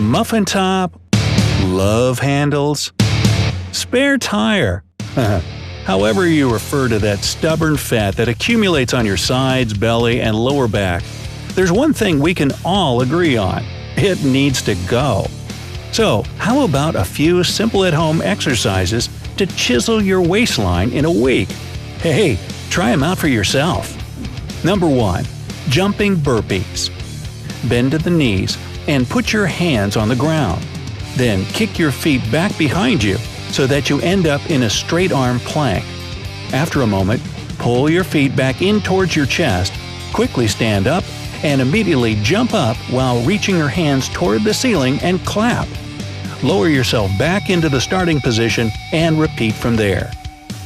muffin top, love handles, spare tire. However you refer to that stubborn fat that accumulates on your sides, belly, and lower back, there's one thing we can all agree on: it needs to go. So, how about a few simple at-home exercises to chisel your waistline in a week? Hey, try them out for yourself. Number 1. Jumping burpees. Bend to the knees and put your hands on the ground. Then kick your feet back behind you so that you end up in a straight arm plank. After a moment, pull your feet back in towards your chest, quickly stand up, and immediately jump up while reaching your hands toward the ceiling and clap. Lower yourself back into the starting position and repeat from there.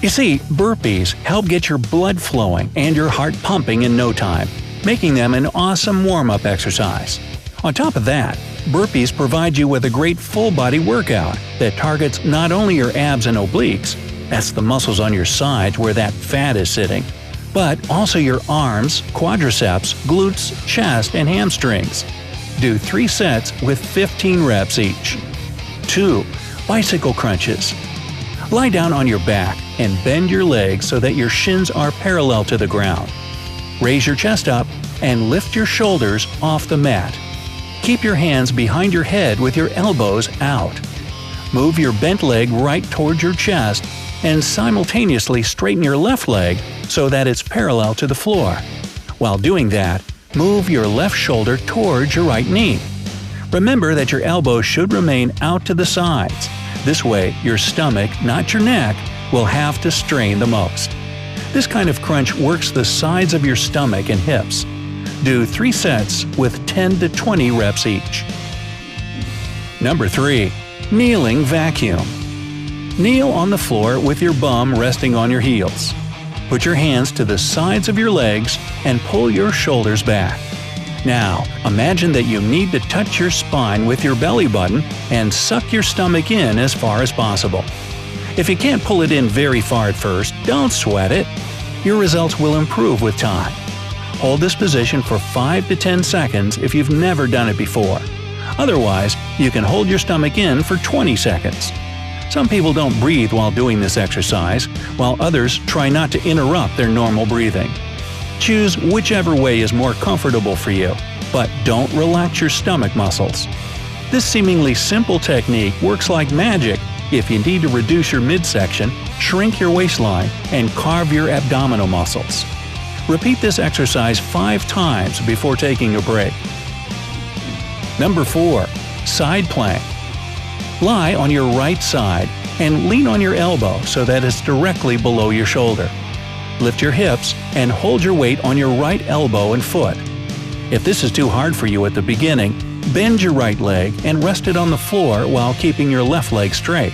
You see, burpees help get your blood flowing and your heart pumping in no time, making them an awesome warm-up exercise. On top of that, burpees provide you with a great full-body workout that targets not only your abs and obliques – that's the muscles on your sides where that fat is sitting – but also your arms, quadriceps, glutes, chest, and hamstrings. Do 3 sets with 15 reps each. 2. Bicycle crunches. Lie down on your back and bend your legs so that your shins are parallel to the ground. Raise your chest up and lift your shoulders off the mat. Keep your hands behind your head with your elbows out. Move your bent leg right towards your chest and simultaneously straighten your left leg so that it's parallel to the floor. While doing that, move your left shoulder towards your right knee. Remember that your elbows should remain out to the sides. This way, your stomach, not your neck, will have to strain the most. This kind of crunch works the sides of your stomach and hips. Do 3 sets with 10 to 20 reps each. Number 3. Kneeling vacuum. Kneel on the floor with your bum resting on your heels. Put your hands to the sides of your legs and pull your shoulders back. Now, imagine that you need to touch your spine with your belly button and suck your stomach in as far as possible. If you can't pull it in very far at first, don't sweat it. Your results will improve with time. Hold this position for 5 to 10 seconds if you've never done it before. Otherwise, you can hold your stomach in for 20 seconds. Some people don't breathe while doing this exercise, while others try not to interrupt their normal breathing. Choose whichever way is more comfortable for you, but don't relax your stomach muscles. This seemingly simple technique works like magic if you need to reduce your midsection, shrink your waistline, and carve your abdominal muscles. Repeat this exercise 5 times before taking a break. Number 4. Side plank. Lie on your right side and lean on your elbow so that it's directly below your shoulder. Lift your hips and hold your weight on your right elbow and foot. If this is too hard for you at the beginning, bend your right leg and rest it on the floor while keeping your left leg straight.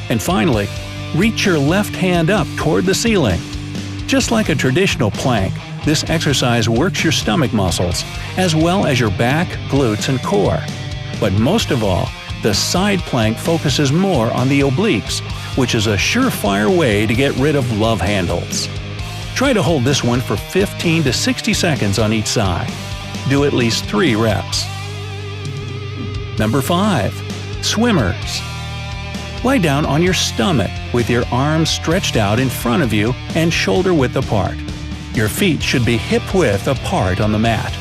And finally, reach your left hand up toward the ceiling. Just like a traditional plank, this exercise works your stomach muscles, as well as your back, glutes, and core. But most of all, the side plank focuses more on the obliques, which is a surefire way to get rid of love handles. Try to hold this one for 15 to 60 seconds on each side. Do at least 3 reps. Number 5. Swimmers. Lie down on your stomach with your arms stretched out in front of you and shoulder width apart. Your feet should be hip-width apart on the mat.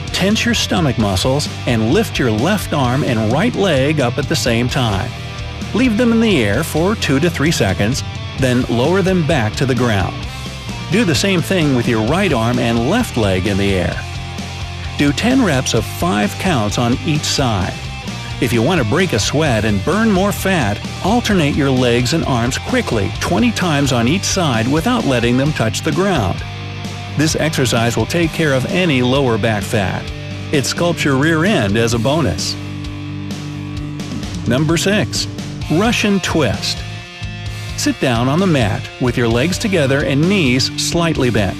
Tense your stomach muscles and lift your left arm and right leg up at the same time. Leave them in the air for 2 to 3 seconds, then lower them back to the ground. Do the same thing with your right arm and left leg in the air. Do 10 reps of 5 counts on each side. If you want to break a sweat and burn more fat, alternate your legs and arms quickly 20 times on each side without letting them touch the ground. This exercise will take care of any lower back fat. It sculpts your rear end as a bonus. Number 6. Russian twist. Sit down on the mat with your legs together and knees slightly bent.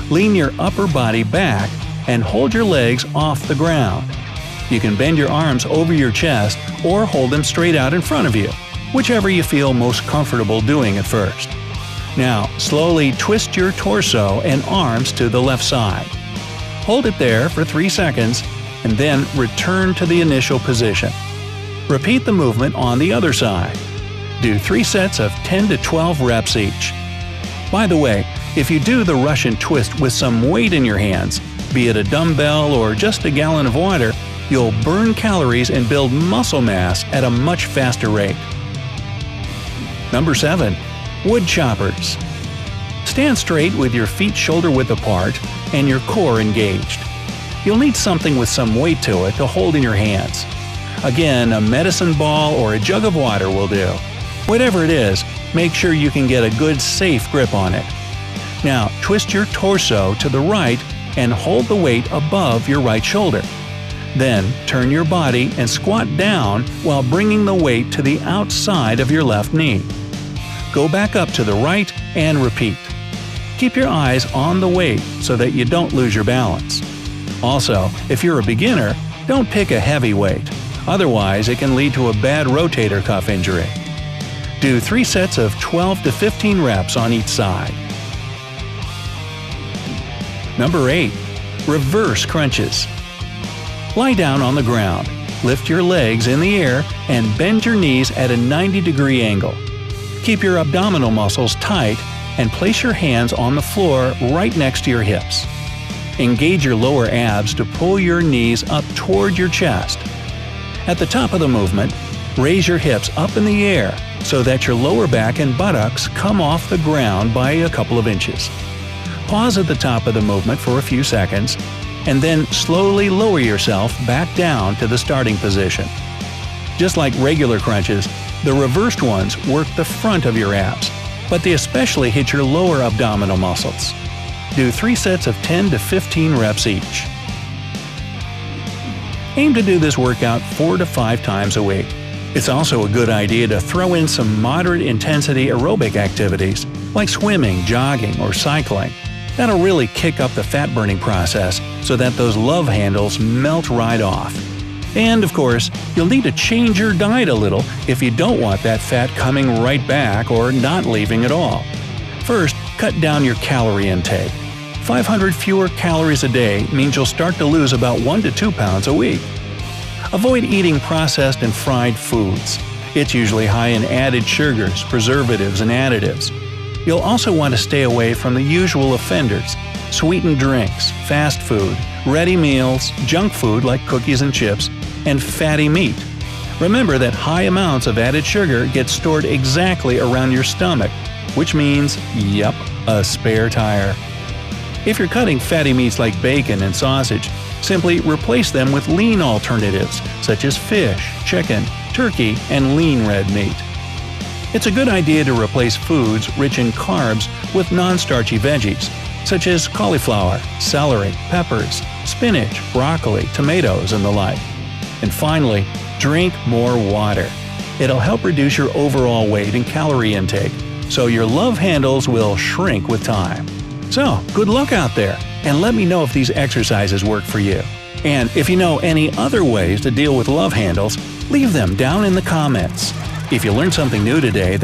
Lean your upper body back and hold your legs off the ground. You can bend your arms over your chest or hold them straight out in front of you, whichever you feel most comfortable doing at first. Now, slowly twist your torso and arms to the left side. Hold it there for 3 seconds, and then return to the initial position. Repeat the movement on the other side. Do 3 sets of 10 to 12 reps each. By the way, if you do the Russian twist with some weight in your hands, be it a dumbbell or just a gallon of water, you'll burn calories and build muscle mass at a much faster rate. Number 7. Wood choppers. Stand straight with your feet shoulder-width apart and your core engaged. You'll need something with some weight to it to hold in your hands. Again, a medicine ball or a jug of water will do. Whatever it is, make sure you can get a good, safe grip on it. Now, twist your torso to the right and hold the weight above your right shoulder. Then, turn your body and squat down while bringing the weight to the outside of your left knee. Go back up to the right and repeat. Keep your eyes on the weight so that you don't lose your balance. Also, if you're a beginner, don't pick a heavy weight. Otherwise, it can lead to a bad rotator cuff injury. Do 3 sets of 12 to 15 reps on each side. Number 8. Reverse crunches. Lie down on the ground, lift your legs in the air, and bend your knees at a 90-degree angle. Keep your abdominal muscles tight and place your hands on the floor right next to your hips. Engage your lower abs to pull your knees up toward your chest. At the top of the movement, raise your hips up in the air so that your lower back and buttocks come off the ground by a couple of inches. Pause at the top of the movement for a few seconds, and then slowly lower yourself back down to the starting position. Just like regular crunches, the reversed ones work the front of your abs, but they especially hit your lower abdominal muscles. Do 3 sets of 10 to 15 reps each. Aim to do this workout 4 to 5 times a week. It's also a good idea to throw in some moderate intensity aerobic activities like swimming, jogging, or cycling. That'll really kick up the fat-burning process so that those love handles melt right off. And of course, you'll need to change your diet a little if you don't want that fat coming right back or not leaving at all. First, cut down your calorie intake. 500 fewer calories a day means you'll start to lose about 1 to 2 pounds a week. Avoid eating processed and fried foods. It's usually high in added sugars, preservatives, and additives. You'll also want to stay away from the usual offenders: sweetened drinks, fast food, ready meals, junk food like cookies and chips, and fatty meat. Remember that high amounts of added sugar get stored exactly around your stomach, which means, yep, a spare tire. If you're cutting fatty meats like bacon and sausage, simply replace them with lean alternatives such as fish, chicken, turkey, and lean red meat. It's a good idea to replace foods rich in carbs with non-starchy veggies, such as cauliflower, celery, peppers, spinach, broccoli, tomatoes, and the like. And finally, drink more water. It'll help reduce your overall weight and calorie intake, so your love handles will shrink with time. So, good luck out there, and let me know if these exercises work for you. And if you know any other ways to deal with love handles, leave them down in the comments. If you learned something new today,